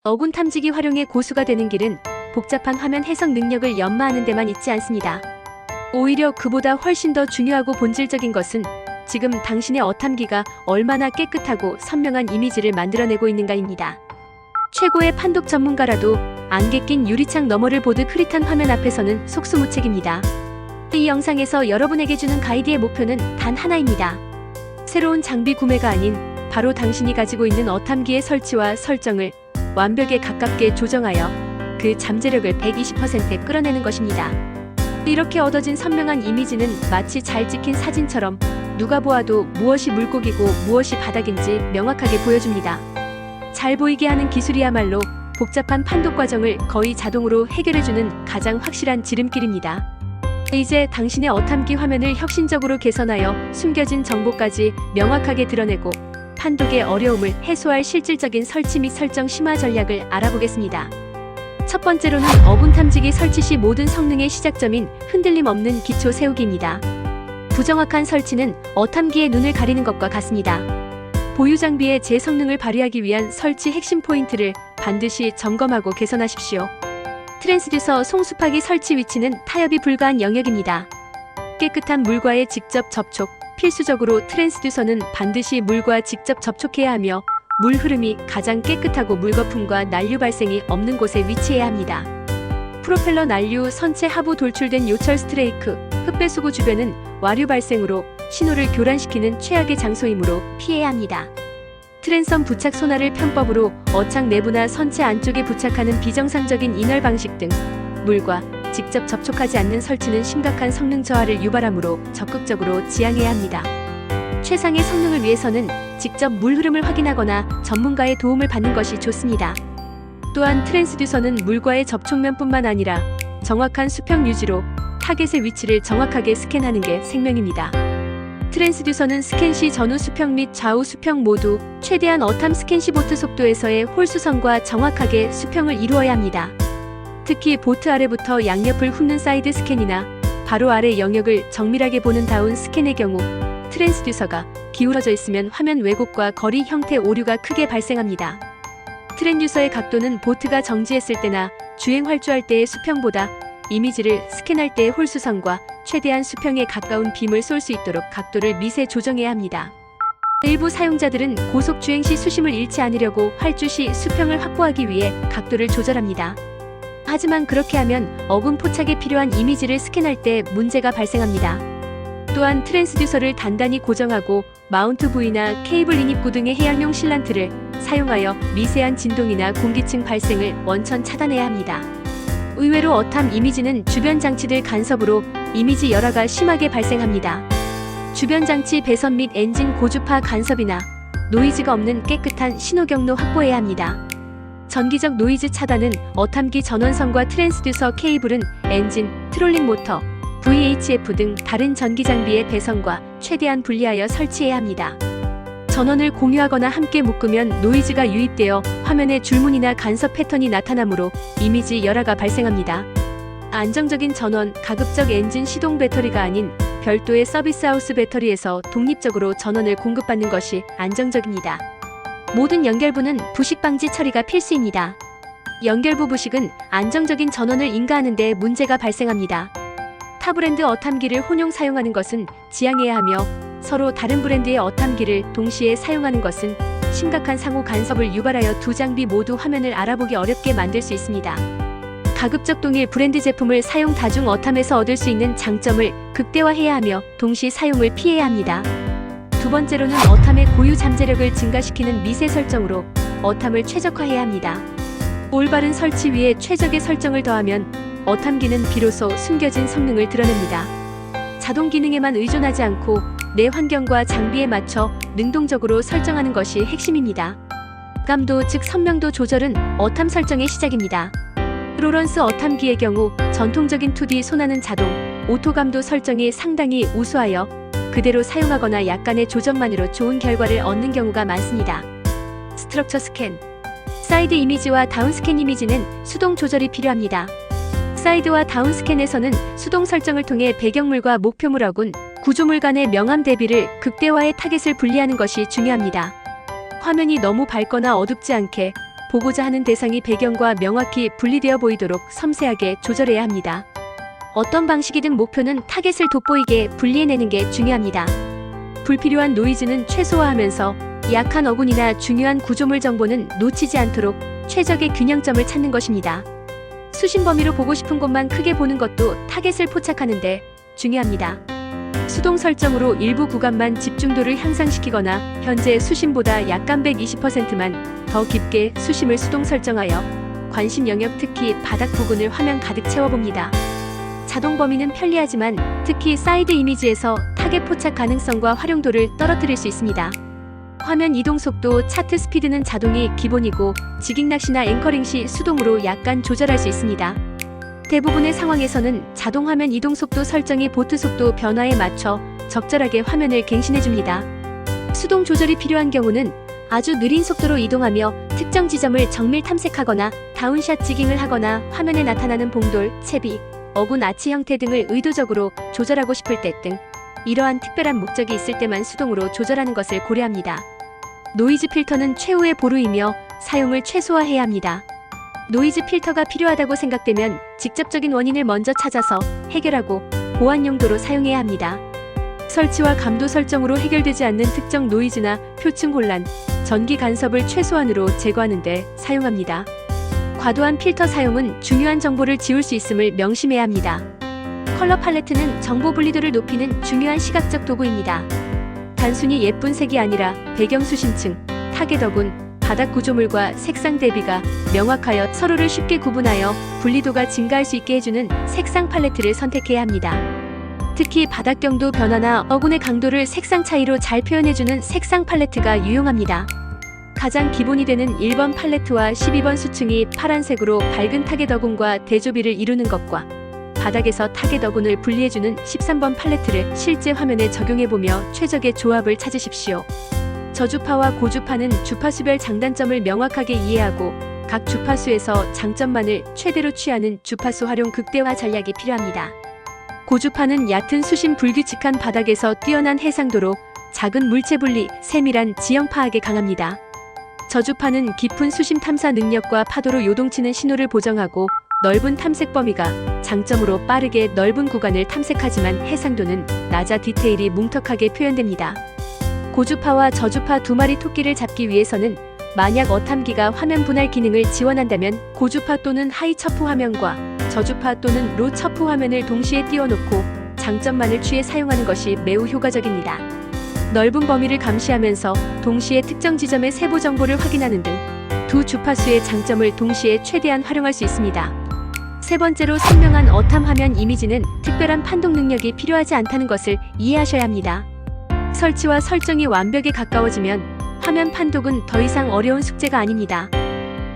어군 탐지기 활용의 고수가 되는 길은 복잡한 화면 해석 능력을 연마하는 데만 있지 않습니다. 오히려 그보다 훨씬 더 중요하고 본질적인 것은 지금 당신의 어탐기가 얼마나 깨끗하고 선명한 이미지를 만들어내고 있는가입니다. 최고의 판독 전문가라도 안개 낀 유리창 너머를 보듯 흐릿한 화면 앞에서는 속수무책입니다. 이 영상에서 여러분에게 주는 가이드의 목표는 단 하나입니다. 새로운 장비 구매가 아닌 바로 당신이 가지고 있는 어탐기의 설치와 설정을 완벽에 가깝게 조정하여 그 잠재력을 120%에 끌어내는 것입니다. 이렇게 얻어진 선명한 이미지는 마치 잘 찍힌 사진처럼 누가 보아도 무엇이 물고기고 무엇이 바닥인지 명확하게 보여줍니다. 잘 보이게 하는 기술이야말로 복잡한 판독 과정을 거의 자동으로 해결해주는 가장 확실한 지름길입니다. 이제 당신의 어탐기 화면을 혁신적으로 개선하여 숨겨진 정보까지 명확하게 드러내고 판독의 어려움을 해소할 실질적인 설치 및 설정 심화 전략을 알아보겠습니다. 첫 번째로는 어군 탐지기 설치 시 모든 성능의 시작점인 흔들림 없는 기초 세우기입니다. 부정확한 설치는 어탐기의 눈을 가리는 것과 같습니다. 보유 장비의 제 성능을 발휘하기 위한 설치 핵심 포인트를 반드시 점검하고 개선하십시오. 트랜스듀서 송수파기 설치 위치는 타협이 불가한 영역입니다. 깨끗한 물과의 직접 접촉. 필수적으로 트랜스듀서는 반드시 물과 직접 접촉해야 하며 물 흐름이 가장 깨끗하고 물거품과 난류 발생이 없는 곳에 위치해야 합니다. 프로펠러 난류 선체 하부 돌출된 요철 스트레이크, 흡배수구 주변은 와류 발생으로 신호를 교란시키는 최악의 장소이므로 피해야 합니다. 트랜섬 부착 손아를 편법으로 어창 내부나 선체 안쪽에 부착하는 비정상적인 인열 방식 등 물과 직접 접촉하지 않는 설치는 심각한 성능 저하를 유발하므로 적극적으로 지양해야 합니다. 최상의 성능을 위해서는 직접 물 흐름을 확인하거나 전문가의 도움을 받는 것이 좋습니다. 또한 트랜스듀서는 물과의 접촉면뿐만 아니라 정확한 수평 유지로 타겟의 위치를 정확하게 스캔하는 게 생명입니다. 트랜스듀서는 스캔 시 전후 수평 및 좌우 수평 모두 최대한 어탐 스캔 시 보트 속도에서의 홀수선과 정확하게 수평을 이루어야 합니다. 특히 보트 아래부터 양옆을 훑는 사이드 스캔이나 바로 아래 영역을 정밀하게 보는 다운 스캔의 경우 트랜스듀서가 기울어져 있으면 화면 왜곡과 거리 형태 오류가 크게 발생합니다. 트랜듀서의 각도는 보트가 정지했을 때나 주행 활주할 때의 수평보다 이미지를 스캔할 때의 홀수선과 최대한 수평에 가까운 빔을 쏠 수 있도록 각도를 미세 조정해야 합니다. 일부 사용자들은 고속 주행 시 수심을 잃지 않으려고 활주 시 수평을 확보하기 위해 각도를 조절합니다. 하지만 그렇게 하면 어군 포착에 필요한 이미지를 스캔할 때 문제가 발생합니다. 또한 트랜스듀서를 단단히 고정하고 마운트 부위나 케이블 인입구 등의 해양용 실란트를 사용하여 미세한 진동이나 공기층 발생을 원천 차단해야 합니다. 의외로 어탐 이미지는 주변 장치들 간섭으로 이미지 열화가 심하게 발생합니다. 주변 장치 배선 및 엔진 고주파 간섭이나 노이즈가 없는 깨끗한 신호 경로 확보해야 합니다. 전기적 노이즈 차단은 어탐기 전원선과 트랜스듀서 케이블은 엔진, 트롤링 모터, VHF 등 다른 전기 장비의 배선과 최대한 분리하여 설치해야 합니다. 전원을 공유하거나 함께 묶으면 노이즈가 유입되어 화면에 줄무늬나 간섭 패턴이 나타나므로 이미지 열화가 발생합니다. 안정적인 전원, 가급적 엔진 시동 배터리가 아닌 별도의 서비스하우스 배터리에서 독립적으로 전원을 공급받는 것이 안정적입니다. 모든 연결부는 부식 방지 처리가 필수입니다. 연결부 부식은 안정적인 전원을 인가하는 데 문제가 발생합니다. 타 브랜드 어탐기를 혼용 사용하는 것은 지양해야 하며 서로 다른 브랜드의 어탐기를 동시에 사용하는 것은 심각한 상호 간섭을 유발하여 두 장비 모두 화면을 알아보기 어렵게 만들 수 있습니다. 가급적 동일 브랜드 제품을 사용 다중 어탐에서 얻을 수 있는 장점을 극대화해야 하며 동시 사용을 피해야 합니다. 두 번째로는 어탐의 고유 잠재력을 증가시키는 미세 설정으로 어탐을 최적화해야 합니다. 올바른 설치 위에 최적의 설정을 더하면 어탐기는 비로소 숨겨진 성능을 드러냅니다. 자동 기능에만 의존하지 않고 내 환경과 장비에 맞춰 능동적으로 설정하는 것이 핵심입니다. 감도 즉 선명도 조절은 어탐 설정의 시작입니다. 로런스 어탐기의 경우 전통적인 2D 손하는 자동, 오토 감도 설정이 상당히 우수하여 그대로 사용하거나 약간의 조정만으로 좋은 결과를 얻는 경우가 많습니다. 스트럭처 스캔. 사이드 이미지와 다운 스캔 이미지는 수동 조절이 필요합니다. 사이드와 다운 스캔에서는 수동 설정을 통해 배경물과 목표물 어군, 구조물 간의 명암 대비를 극대화해 타겟을 분리하는 것이 중요합니다. 화면이 너무 밝거나 어둡지 않게 보고자 하는 대상이 배경과 명확히 분리되어 보이도록 섬세하게 조절해야 합니다. 어떤 방식이든 목표는 타겟을 돋보이게 분리해내는 게 중요합니다. 불필요한 노이즈는 최소화하면서 약한 어군이나 중요한 구조물 정보는 놓치지 않도록 최적의 균형점을 찾는 것입니다. 수신 범위로 보고 싶은 곳만 크게 보는 것도 타겟을 포착하는 데 중요합니다. 수동 설정으로 일부 구간만 집중도를 향상시키거나 현재 수심보다 약간 120%만 더 깊게 수심을 수동 설정하여 관심 영역 특히 바닥 부근을 화면 가득 채워봅니다. 자동 범위는 편리하지만 특히 사이드 이미지에서 타겟 포착 가능성과 활용도를 떨어뜨릴 수 있습니다. 화면 이동 속도, 차트 스피드는 자동이 기본이고 직익 낚시나 앵커링 시 수동으로 약간 조절할 수 있습니다. 대부분의 상황에서는 자동 화면 이동 속도 설정이 보트 속도 변화에 맞춰 적절하게 화면을 갱신해줍니다. 수동 조절이 필요한 경우는 아주 느린 속도로 이동하며 특정 지점을 정밀 탐색하거나 다운샷 지깅을 하거나 화면에 나타나는 봉돌, 채비, 어군 아치 형태 등을 의도적으로 조절하고 싶을 때 등 이러한 특별한 목적이 있을 때만 수동으로 조절하는 것을 고려합니다. 노이즈 필터는 최후의 보루이며 사용을 최소화해야 합니다. 노이즈 필터가 필요하다고 생각되면 직접적인 원인을 먼저 찾아서 해결하고 보완 용도로 사용해야 합니다. 설치와 감도 설정으로 해결되지 않는 특정 노이즈나 표층 혼란, 전기 간섭을 최소한으로 제거하는 데 사용합니다. 과도한 필터 사용은 중요한 정보를 지울 수 있음을 명심해야 합니다. 컬러 팔레트는 정보 분리도를 높이는 중요한 시각적 도구입니다. 단순히 예쁜 색이 아니라 배경 수심층, 타겟 어군, 바닥 구조물과 색상 대비가 명확하여 서로를 쉽게 구분하여 분리도가 증가할 수 있게 해주는 색상 팔레트를 선택해야 합니다. 특히 바닥경도 변화나 어군의 강도를 색상 차이로 잘 표현해주는 색상 팔레트가 유용합니다. 가장 기본이 되는 1번 팔레트와 12번 수층이 파란색으로 밝은 타겟 어군과 대조비를 이루는 것과 바닥에서 타겟 어군을 분리해주는 13번 팔레트를 실제 화면에 적용해보며 최적의 조합을 찾으십시오. 저주파와 고주파는 주파수별 장단점을 명확하게 이해하고 각 주파수에서 장점만을 최대로 취하는 주파수 활용 극대화 전략이 필요합니다. 고주파는 얕은 수심 불규칙한 바닥에서 뛰어난 해상도로 작은 물체 분리, 세밀한 지형 파악에 강합니다. 저주파는 깊은 수심 탐사 능력과 파도로 요동치는 신호를 보정하고 넓은 탐색 범위가 장점으로 빠르게 넓은 구간을 탐색하지만 해상도는 낮아 디테일이 뭉툭하게 표현됩니다. 고주파와 저주파 두 마리 토끼를 잡기 위해서는 만약 어탐기가 화면 분할 기능을 지원한다면 고주파 또는 하이 첩후 화면과 저주파 또는 로 첩후 화면을 동시에 띄워놓고 장점만을 취해 사용하는 것이 매우 효과적입니다. 넓은 범위를 감시하면서 동시에 특정 지점의 세부 정보를 확인하는 등 두 주파수의 장점을 동시에 최대한 활용할 수 있습니다. 세 번째로 선명한 어탐 화면 이미지는 특별한 판독 능력이 필요하지 않다는 것을 이해하셔야 합니다. 설치와 설정이 완벽에 가까워지면 화면 판독은 더 이상 어려운 숙제가 아닙니다.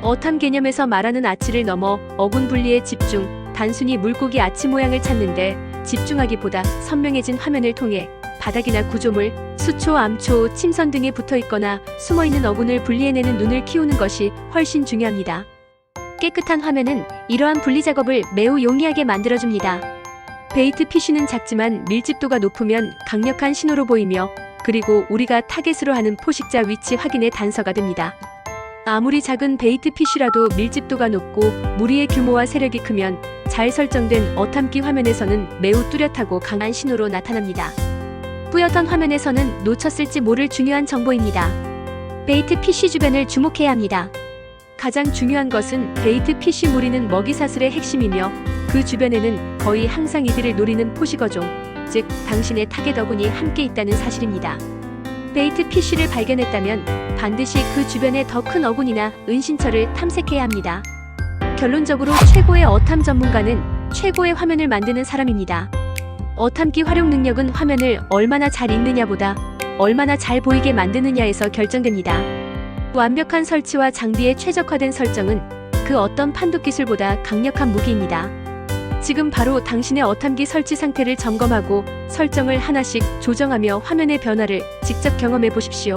어탐 개념에서 말하는 아치를 넘어 어군 분리에 집중, 단순히 물고기 아치 모양을 찾는데 집중하기보다 선명해진 화면을 통해 바닥이나 구조물, 수초, 암초, 침선 등에 붙어있거나 숨어있는 어군을 분리해내는 눈을 키우는 것이 훨씬 중요합니다. 깨끗한 화면은 이러한 분리 작업을 매우 용이하게 만들어줍니다. 베이트 피쉬는 작지만 밀집도가 높으면 강력한 신호로 보이며 그리고 우리가 타겟으로 하는 포식자 위치 확인의 단서가 됩니다. 아무리 작은 베이트 피쉬라도 밀집도가 높고 무리의 규모와 세력이 크면 잘 설정된 어탐기 화면에서는 매우 뚜렷하고 강한 신호로 나타납니다. 뿌옇던 화면에서는 놓쳤을지 모를 중요한 정보입니다. 베이트 피쉬 주변을 주목해야 합니다. 가장 중요한 것은 베이트 피쉬 무리는 먹이사슬의 핵심이며 그 주변에는 거의 항상 이들을 노리는 포식어종, 즉 당신의 타겟 어군이 함께 있다는 사실입니다. 베이트 피쉬를 발견했다면 반드시 그 주변의 더 큰 어군이나 은신처를 탐색해야 합니다. 결론적으로 최고의 어탐 전문가는 최고의 화면을 만드는 사람입니다. 어탐기 활용 능력은 화면을 얼마나 잘 읽느냐보다 얼마나 잘 보이게 만드느냐에서 결정됩니다. 완벽한 설치와 장비의 최적화된 설정은 그 어떤 판독 기술보다 강력한 무기입니다. 지금 바로 당신의 어탐기 설치 상태를 점검하고 설정을 하나씩 조정하며 화면의 변화를 직접 경험해 보십시오.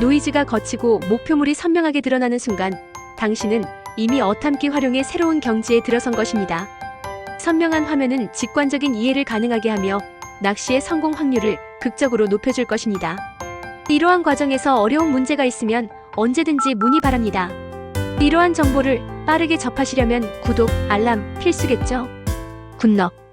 노이즈가 거치고 목표물이 선명하게 드러나는 순간 당신은 이미 어탐기 활용의 새로운 경지에 들어선 것입니다. 선명한 화면은 직관적인 이해를 가능하게 하며 낚시의 성공 확률을 극적으로 높여줄 것입니다. 이러한 과정에서 어려운 문제가 있으면 언제든지 문의 바랍니다. 이러한 정보를 빠르게 접하시려면 구독, 알람 필수겠죠? 굿럭!